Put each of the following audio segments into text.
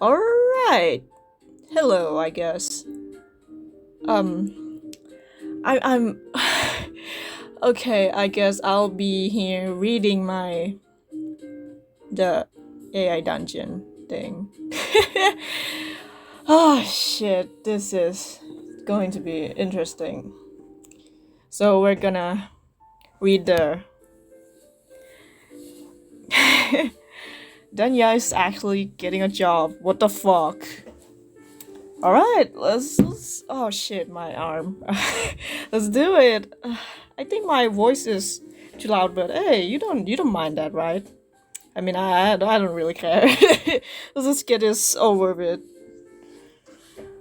Alright. Hello, I guess. Um I'm okay, I guess I'll be here reading the AI dungeon thing. Oh shit, this is going to be interesting. So we're gonna read the Danya is actually getting a job. What the fuck? Alright, let's oh shit, my arm. Let's do it. I think my voice is too loud, but hey, you don't mind that, right? I mean, I don't really care. Let's just get this over with.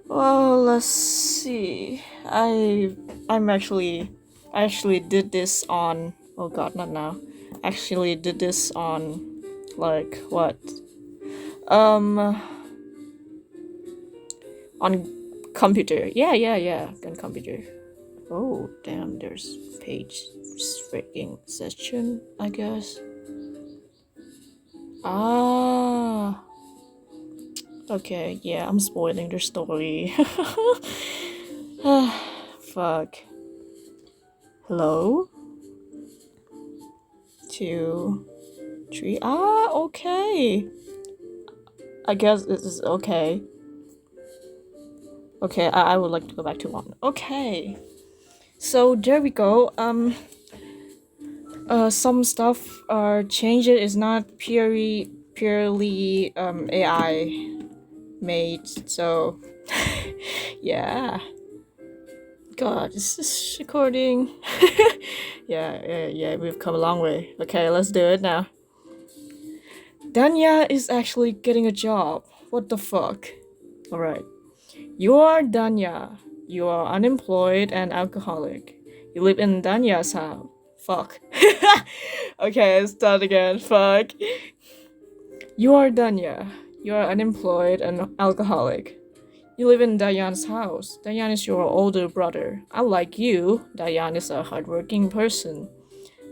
Well, let's see. I actually did this on, oh god, not now. Actually did this on like what? Um on computer. Yeah, on computer. Oh, damn, there's page freaking session, I guess. Ah, okay, yeah, I'm spoiling the story. Fuck. Hello? Two, three. Ah, okay. I guess this is okay. Okay, I would like to go back to one. Okay. So there we go. Some stuff are changed. It's not purely AI made. So yeah. God, is this recording? Yeah. We've come a long way. Okay, let's do it now. Danya is actually getting a job. What the fuck? All right. You are Danya. You are unemployed and alcoholic. You live in Danya's house. Fuck. Okay, let's start again. Fuck. You are Danya. You are unemployed and alcoholic. You live in Dayan's house. Dayan is your older brother. Unlike you, Dayan is a hardworking person.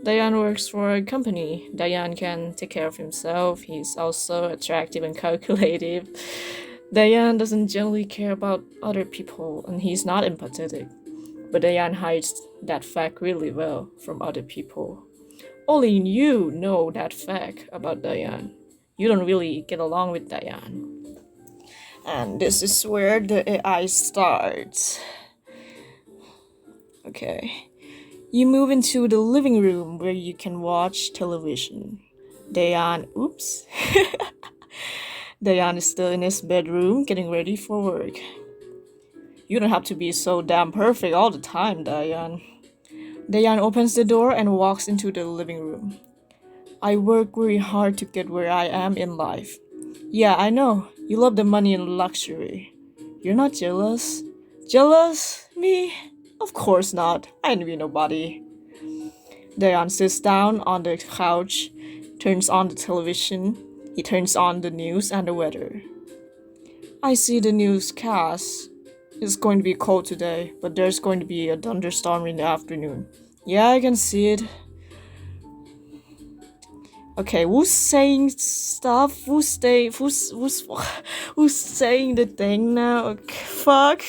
Dayan works for a company. Dayan can take care of himself. He's also attractive and calculative. Dayan doesn't generally care about other people, and he's not empathetic. But Dayan hides that fact really well from other people. Only you know that fact about Dayan. You don't really get along with Dayan. And this is where the AI starts. Okay. You move into the living room where you can watch television. Oops. Dayan is still in his bedroom getting ready for work. You don't have to be so damn perfect all the time, Dayan. Dayan opens the door and walks into the living room. I work very hard to get where I am in life. Yeah, I know. You love the money and luxury. You're not jealous? Jealous? Me? Of course not. I envy nobody. Dayan sits down on the couch, turns on the television. He turns on the news and the weather. I see the newscast. It's going to be cold today, but there's going to be a thunderstorm in the afternoon. Yeah, I can see it. Okay, who's saying stuff? Who's saying the thing now? Okay, fuck.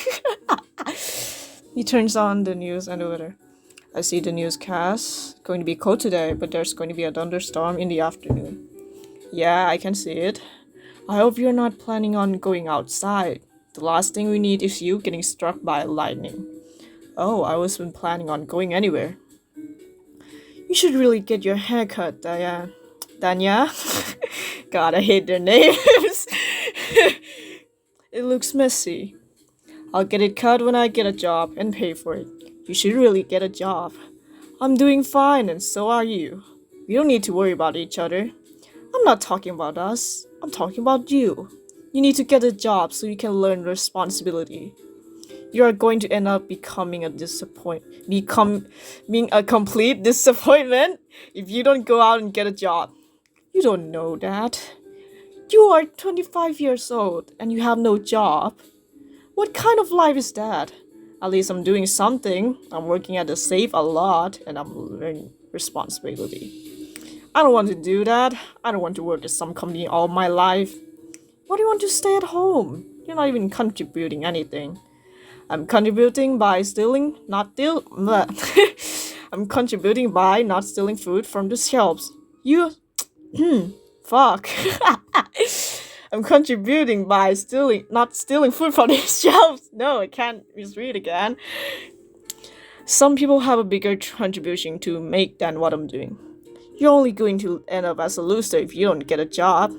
He turns on the news and the weather. I see the newscast. It's going to be cold today, but there's going to be a thunderstorm in the afternoon. Yeah, I can see it. I hope you're not planning on going outside. The last thing we need is you getting struck by lightning. Oh, I wasn't planning on going anywhere. You should really get your hair cut, Danya. Danya? God, I hate their names. It looks messy. I'll get it cut when I get a job and pay for it. You should really get a job. I'm doing fine and so are you. We don't need to worry about each other. I'm not talking about us. I'm talking about you. You need to get a job so you can learn responsibility. You are going to end up becoming a complete disappointment if you don't go out and get a job. You don't know that. You are 25 years old and you have no job. What kind of life is that? At least I'm doing something. I'm working at the safe a lot and I'm learning responsibility. I don't want to do that. I don't want to work at some company all my life. Why do you want to stay at home? You're not even contributing anything. I'm contributing by stealing, not steal. I'm contributing by not stealing food from the shelves. You, fuck. I'm contributing by not stealing food from the shelves. No, I can't misread again. Some people have a bigger contribution to make than what I'm doing. You're only going to end up as a loser if you don't get a job.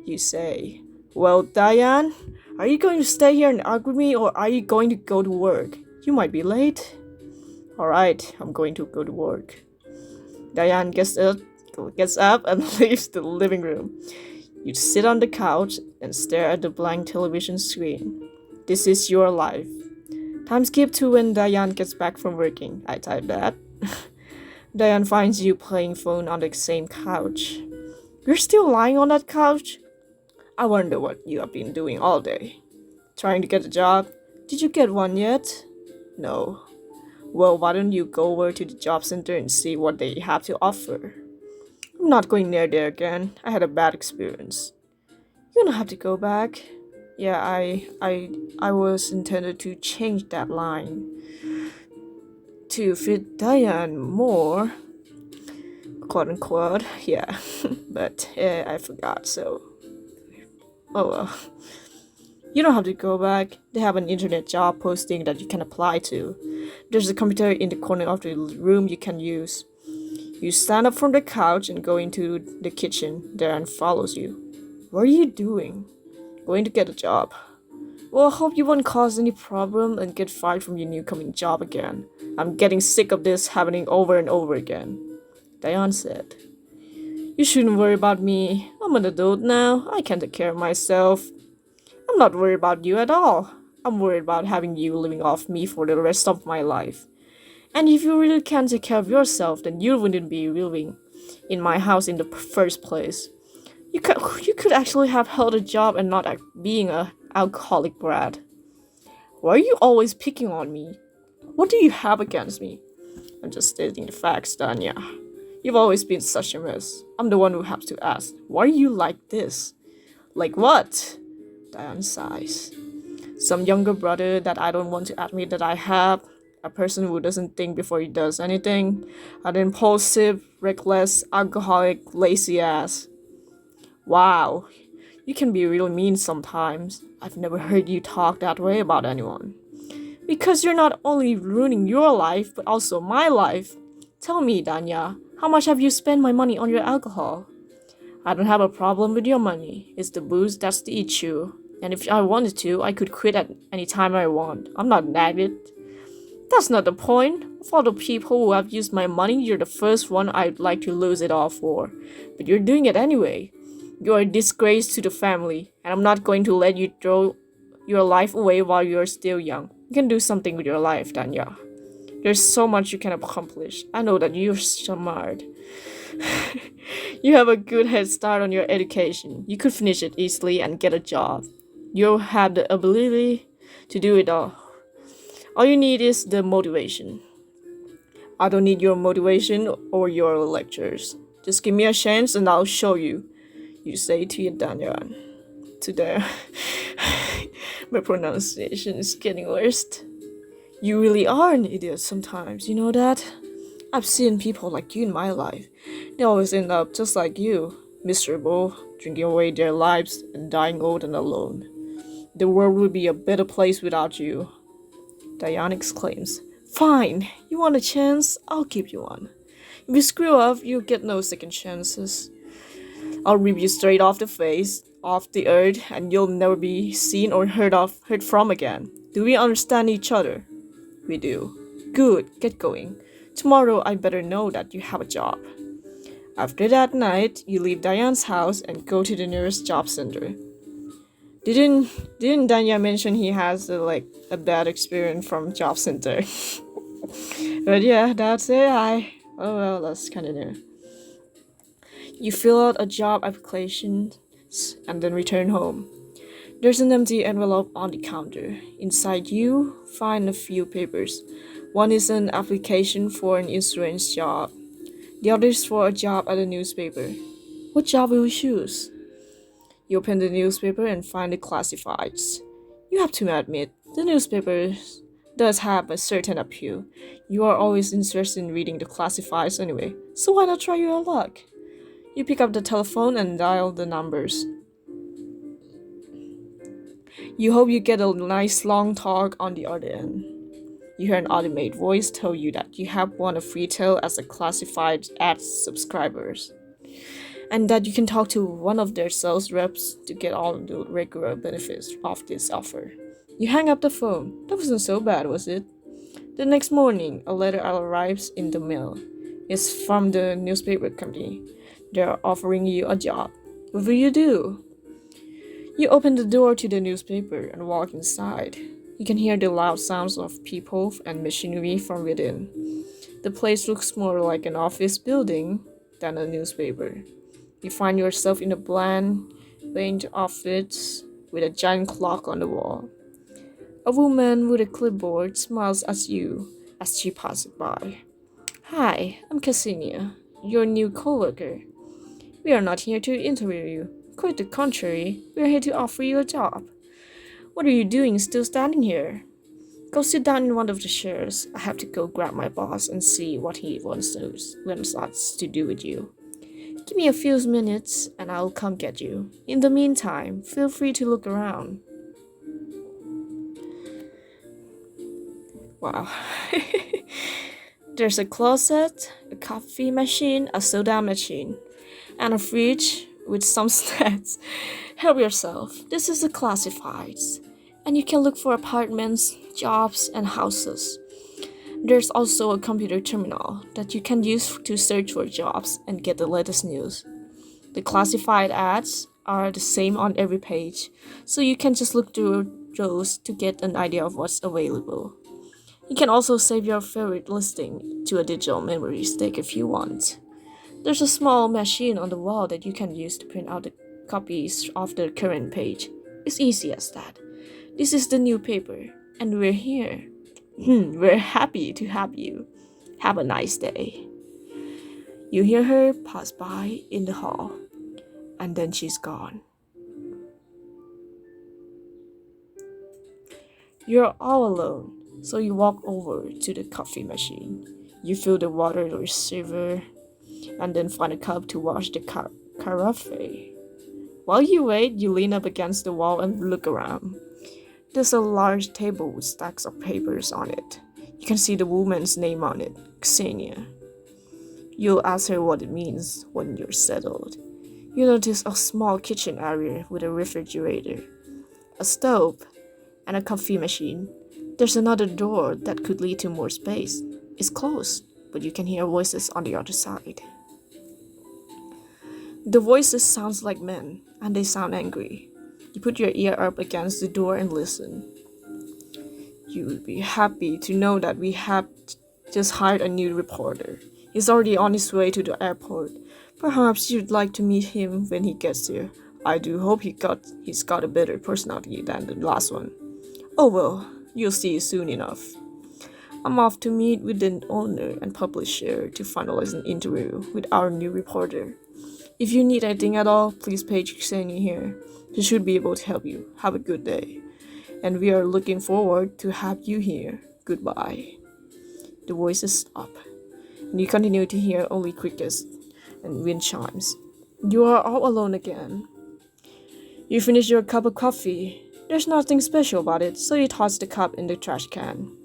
You say, well, Diane, are you going to stay here and argue with me or are you going to go to work? You might be late. Alright, I'm going to go to work. Diane gets up and leaves the living room. You sit on the couch and stare at the blank television screen. This is your life. Time skip to when Diane gets back from working. I type that. Diane finds you playing phone on the same couch. You're still lying on that couch? I wonder what you have been doing all day. Trying to get a job? Did you get one yet? No. Well, why don't you go over to the job center and see what they have to offer? I'm not going near there again. I had a bad experience. You don't have to go back. Yeah, I was intended to change that line to fit Diane more, quote unquote. Yeah, but I forgot. So, oh well. You don't have to go back. They have an internet job posting that you can apply to. There's a computer in the corner of the room you can use. You stand up from the couch and go into the kitchen. Darren follows you. What are you doing? Going to get a job. Well, I hope you won't cause any problem and get fired from your new coming job again. I'm getting sick of this happening over and over again. Diane said. You shouldn't worry about me. I'm an adult now. I can take care of myself. I'm not worried about you at all. I'm worried about having you living off me for the rest of my life. And if you really can't take care of yourself, then you wouldn't be living in my house in the first place. You could actually have held a job and not being an alcoholic brat. Why are you always picking on me? What do you have against me? I'm just stating the facts, Danya. You've always been such a mess. I'm the one who has to ask, why are you like this? Like what? Diane sighs. Some younger brother that I don't want to admit that I have. A person who doesn't think before he does anything. An impulsive, reckless, alcoholic, lazy ass. Wow, you can be really mean sometimes. I've never heard you talk that way about anyone. Because you're not only ruining your life, but also my life. Tell me, Danya, how much have you spent my money on your alcohol? I don't have a problem with your money. It's the booze that's the issue. And if I wanted to, I could quit at any time I want. I'm not an addict. That's not the point. Of all the people who have used my money, you're the first one I'd like to lose it all for. But you're doing it anyway. You're a disgrace to the family, and I'm not going to let you throw your life away while you're still young. You can do something with your life, Danya. There's so much you can accomplish. I know that you're smart. You have a good head start on your education. You could finish it easily and get a job. You have the ability to do it all. All you need is the motivation. I don't need your motivation or your lectures. Just give me a chance and I'll show you. You say to your Danyan. To the my pronunciation is getting worse. You really are an idiot sometimes, you know that? I've seen people like you in my life. They always end up just like you, miserable, drinking away their lives and dying old and alone. The world would be a better place without you. Dayan exclaims. Fine, you want a chance? I'll give you one. If you screw up, you get no second chances. I'll rip you straight off the face, off the earth, and you'll never be seen or heard from again. Do we understand each other? We do. Good, get going. Tomorrow I better know that you have a job. After that night, you leave Diane's house and go to the nearest job center. Didn't Danya mention he has a bad experience from job center? But yeah, that's AI. Oh well, that's kind of new. You fill out a job application and then return home. There's an empty envelope on the counter. Inside you find a few papers. One is an application for an insurance job. The other is for a job at a newspaper. What job will you choose? You open the newspaper and find the classifieds. You have to admit, the newspaper does have a certain appeal. You are always interested in reading the classifieds anyway, so why not try your luck? You pick up the telephone and dial the numbers. You hope you get a nice long talk on the other end. You hear an automated voice tell you that you have won a free tale as a classified ad subscribers, and that you can talk to one of their sales reps to get all the regular benefits of this offer. You hang up the phone. That wasn't so bad, was it? The next morning, a letter arrives in the mail. It's from the newspaper company. They're offering you a job. What will you do? You open the door to the newspaper and walk inside. You can hear the loud sounds of people and machinery from within. The place looks more like an office building than a newspaper. You find yourself in a bland, plain office with a giant clock on the wall. A woman with a clipboard smiles at you as she passes by. Hi, I'm Ksenia, your new coworker. We are not here to interview you. Quite the contrary, we are here to offer you a job. What are you doing still standing here? Go sit down in one of the chairs. I have to go grab my boss and see what he wants us to do with you. Give me a few minutes and I'll come get you. In the meantime, feel free to look around. Wow. There's a closet, a coffee machine, a soda machine, and a fridge with some snacks. Help yourself. This is the classifieds. And you can look for apartments, jobs, and houses. There's also a computer terminal that you can use to search for jobs and get the latest news. The classified ads are the same on every page, so you can just look through those to get an idea of what's available. You can also save your favorite listing to a digital memory stick if you want. There's a small machine on the wall that you can use to print out the copies of the current page. It's easy as that. This is the new paper, and we're here. We're happy to have you. Have a nice day. You hear her pass by in the hall, and then she's gone. You're all alone, so you walk over to the coffee machine. You fill the water receiver, and then find a cup to wash the carafe. While you wait, you lean up against the wall and look around. There's a large table with stacks of papers on it. You can see the woman's name on it, Ksenia. You'll ask her what it means when you're settled. You notice a small kitchen area with a refrigerator, a stove, and a coffee machine. There's another door that could lead to more space. It's closed, but you can hear voices on the other side. The voices sound like men, and they sound angry. You put your ear up against the door and listen. You will be happy to know that we have just hired a new reporter. He's already on his way to the airport. Perhaps you'd like to meet him when he gets here. I do hope he's got a better personality than the last one. Oh well, you'll see soon enough. I'm off to meet with the owner and publisher to finalize an interview with our new reporter. If you need anything at all, please page Ksenia here. She should be able to help you. Have a good day. And we are looking forward to have you here. Goodbye. The voices stop, and you continue to hear only crickets and wind chimes. You are all alone again. You finish your cup of coffee. There's nothing special about it, so you toss the cup in the trash can.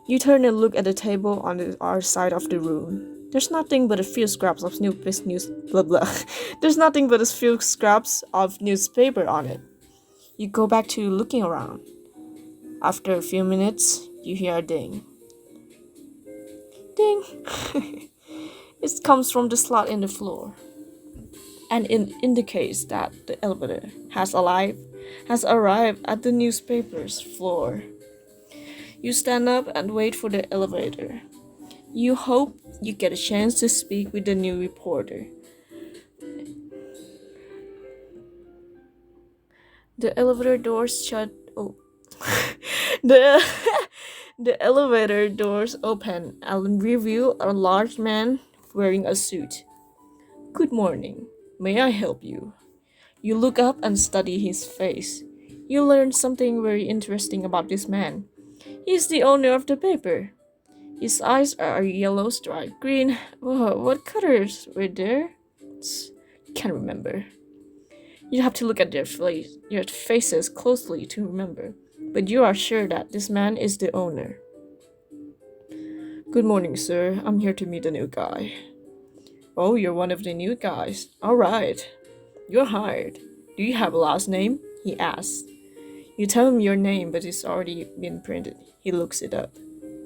You turn and look at the table on the other side of the room. There's nothing but a few scraps of There's nothing but a few scraps of newspaper on it. You go back to looking around. After a few minutes, you hear a ding. Ding! It comes from the slot in the floor, and it indicates that the elevator has arrived at the newspaper's floor. You stand up and wait for the elevator. You hope you get a chance to speak with the new reporter. The elevator doors shut. Oh, the the elevator doors open and reveal a large man wearing a suit. Good morning. May I help you? You look up and study his face. You learn something very interesting about this man. He's the owner of the paper. His eyes are yellow striped green. Whoa, what colors were there? Can't remember. You have to look at your faces closely to remember. But you are sure that this man is the owner. Good morning, sir. I'm here to meet a new guy. Oh, you're one of the new guys. All right. You're hired. Do you have a last name? He asks. You tell him your name, but it's already been printed. He looks it up.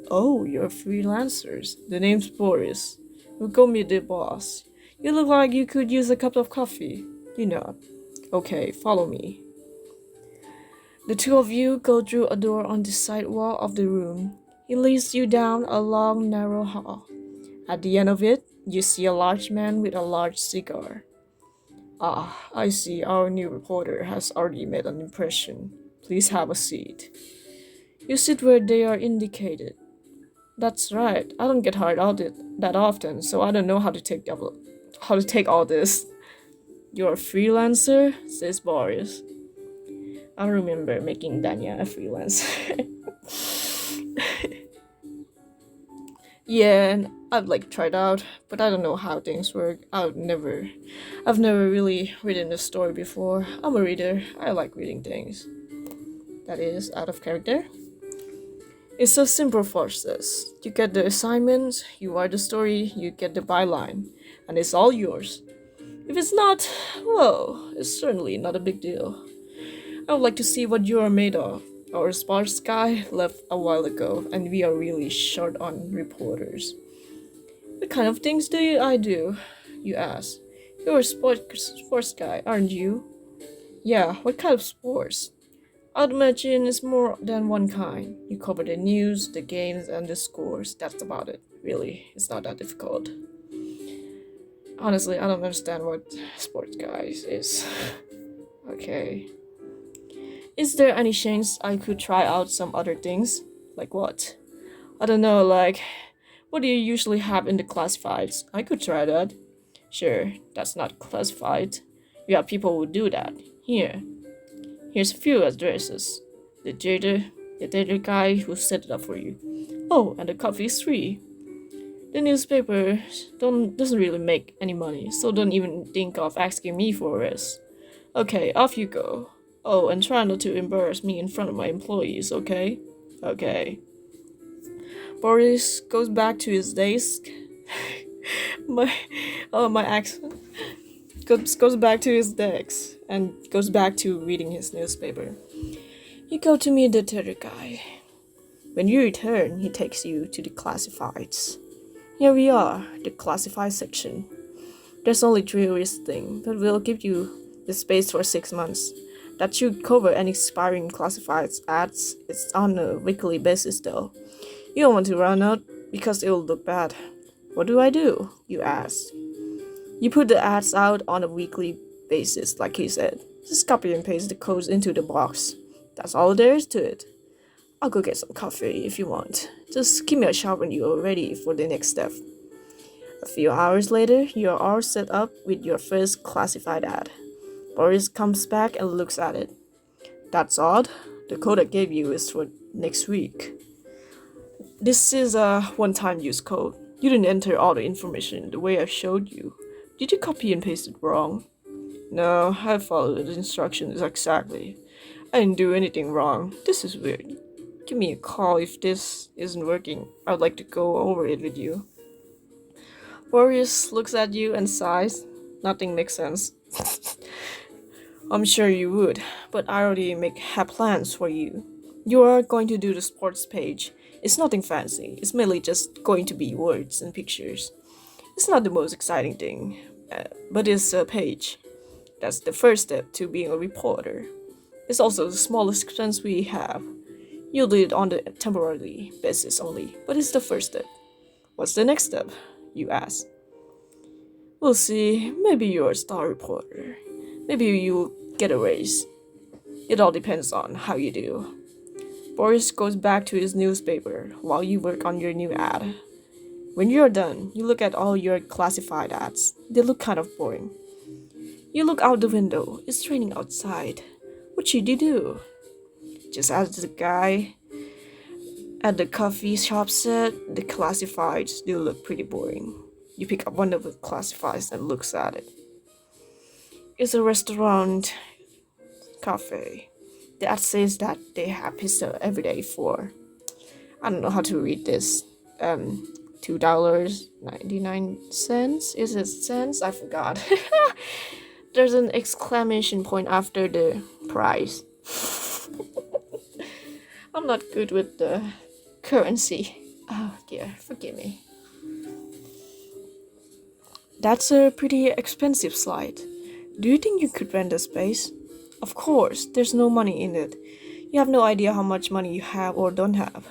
Oh, you're freelancers. The name's Boris. We'll go meet the boss. You look like you could use a cup of coffee. You know. Okay, follow me. The two of you go through a door on the side wall of the room. He leads you down a long, narrow hall. At the end of it, you see a large man with a large cigar. Ah, I see our new reporter has already made an impression. Please have a seat. You sit where they are indicated. That's right. I don't get hired out that often, so I don't know how to take all this. You're a freelancer, says Boris. I remember making Danya a freelancer. Yeah, and I've tried out, but I don't know how things work. I've never really written a story before. I'm a reader. I like reading things. That is out of character. It's a simple process. You get the assignment, you write the story, you get the byline, and it's all yours. If it's not, well, it's certainly not a big deal. I would like to see what you are made of. Our sports guy left a while ago, and we are really short on reporters. What kind of things do I do? You ask. You're a sports guy, aren't you? Yeah, what kind of sports? I'd imagine it's more than one kind. You cover the news, the games, and the scores. That's about it. Really, it's not that difficult. Honestly, I don't understand what sports guys is. Okay. Is there any chance I could try out some other things? Like what? I don't know, what do you usually have in the classifieds? I could try that. Sure, that's not classified. We have people who do that. Here's a few addresses. The theater guy who set it up for you. Oh, and the coffee is free. The newspaper doesn't really make any money, so don't even think of asking me for a raise. Okay, off you go. Oh, and try not to embarrass me in front of my employees, okay? Okay. Boris goes back to his desk. my accent. Goes back to his desk and goes back to reading his newspaper. You go to meet the theater guy. When you return, he takes you to the classifieds. Here we are, the classified section. There's only 3 listing, but we'll give you the space for 6 months. That should cover any expiring classifieds ads. It's on a weekly basis though. You don't want to run out because it'll look bad. What do I do? You ask. You put the ads out on a weekly basis, like he said. Just copy and paste the codes into the box. That's all there is to it. I'll go get some coffee if you want. Just give me a shout when you are ready for the next step. A few hours later, you are all set up with your first classified ad. Boris comes back and looks at it. That's odd. The code I gave you is for next week. This is a one-time use code. You didn't enter all the information the way I showed you. Did you copy and paste it wrong? No, I followed the instructions exactly. I didn't do anything wrong. This is weird. Give me a call if this isn't working. I'd like to go over it with you. Boris looks at you and sighs. Nothing makes sense. I'm sure you would, but I already have plans for you. You are going to do the sports page. It's nothing fancy. It's mainly just going to be words and pictures. It's not the most exciting thing, but it's a page. That's the first step to being a reporter. It's also the smallest expense we have. You'll do it on the temporary basis only, but it's the first step. What's the next step? You ask. We'll see. Maybe you're a star reporter. Maybe you'll get a raise. It all depends on how you do. Boris goes back to his newspaper while you work on your new ad. When you're done, you look at all your classified ads. They look kind of boring. You look out the window. It's raining outside. What should you do? Just as the guy at the coffee shop said, the classifieds do look pretty boring. You pick up one of the classifieds and looks at it. It's a restaurant cafe. The ad says that they have pizza every day for, I don't know how to read this. $2.99. Is it cents? I forgot. There's an exclamation point after the price. I'm not good with the currency. Oh dear, forgive me. That's a pretty expensive slide. Do you think you could rent a space? Of course, there's no money in it. You have no idea how much money you have or don't have.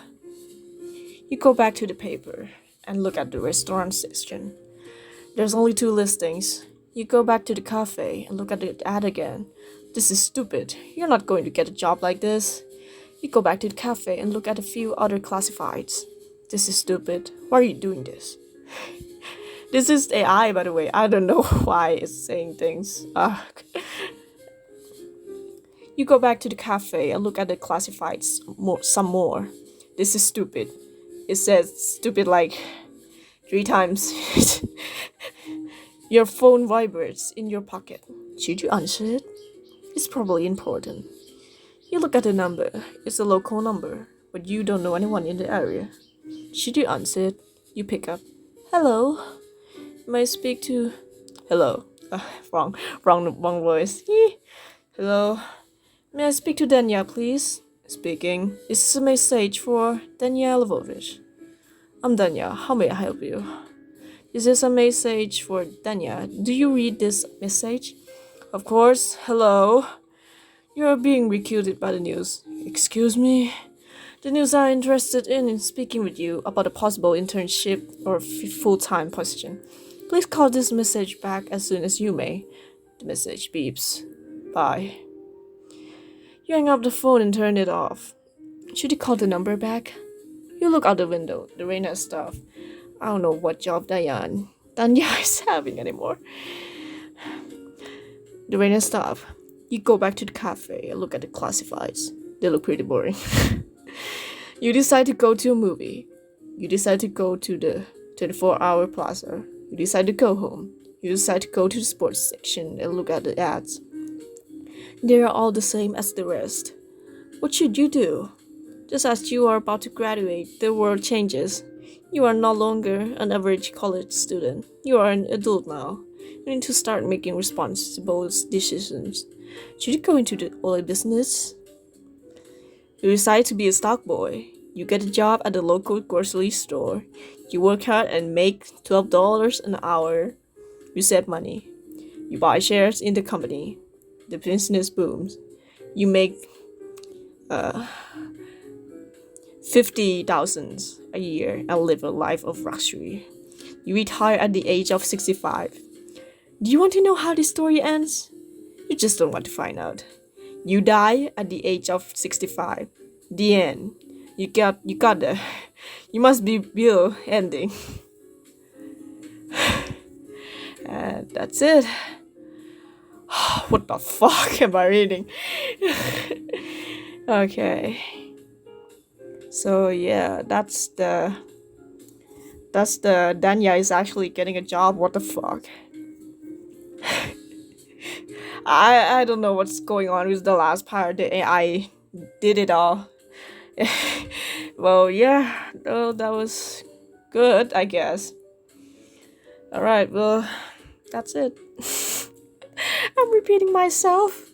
You go back to the paper and look at the restaurant section. There's only 2 listings. You go back to the cafe and look at the ad again. This is stupid. You're not going to get a job like this. You go back to the cafe and look at a few other classifieds. This is stupid. Why are you doing this? This is AI, by the way. I don't know why it's saying things. You go back to the cafe and look at the classifieds some more. This is stupid. It says stupid like 3 times. Your phone vibrates in your pocket. Should you answer it? It's probably important. You look at the number. It's a local number, but you don't know anyone in the area. Should you answer it? You pick up. Hello. May I speak to... Hello. Wrong voice. Hello. May I speak to Danya, please? Speaking. This is a message for Danya Lvovich. I'm Danya. How may I help you? This is a message for Danya. Do you read this message? Of course. Hello. You're being recruited by the news. Excuse me? The news are interested in speaking with you about a possible internship or full-time position. Please call this message back as soon as you may. The message beeps. Bye. You hang up the phone and turn it off. Should you call the number back? You look out the window. The rain has stopped. I don't know what job Danya is having anymore. The rain has stopped. You go back to the cafe and look at the classifieds. They look pretty boring. You decide to go to a movie. You decide to go to the 24-hour plaza. You decide to go home. You decide to go to the sports section and look at the ads. They are all the same as the rest. What should you do? Just as you are about to graduate, the world changes. You are no longer an average college student. You are an adult now. You need to start making responsible decisions. Should you go into the oil business? You decide to be a stock boy. You get a job at the local grocery store. You work hard and make $12 an hour. You save money. You buy shares in the company. The business booms. You make 50,000 a year and live a life of luxury. You retire at the age of 65. Do you want to know how this story ends? You just don't want to find out. You die at the age of 65. The end. You got the. You must be Bill ending. And that's it. What the fuck am I reading? Okay. So yeah, that's the Danya is actually getting a job. What the fuck? I don't know what's going on with the last part. The AI did it all. Well, yeah, no, that was good, I guess. Alright, well, that's it. I'm repeating myself.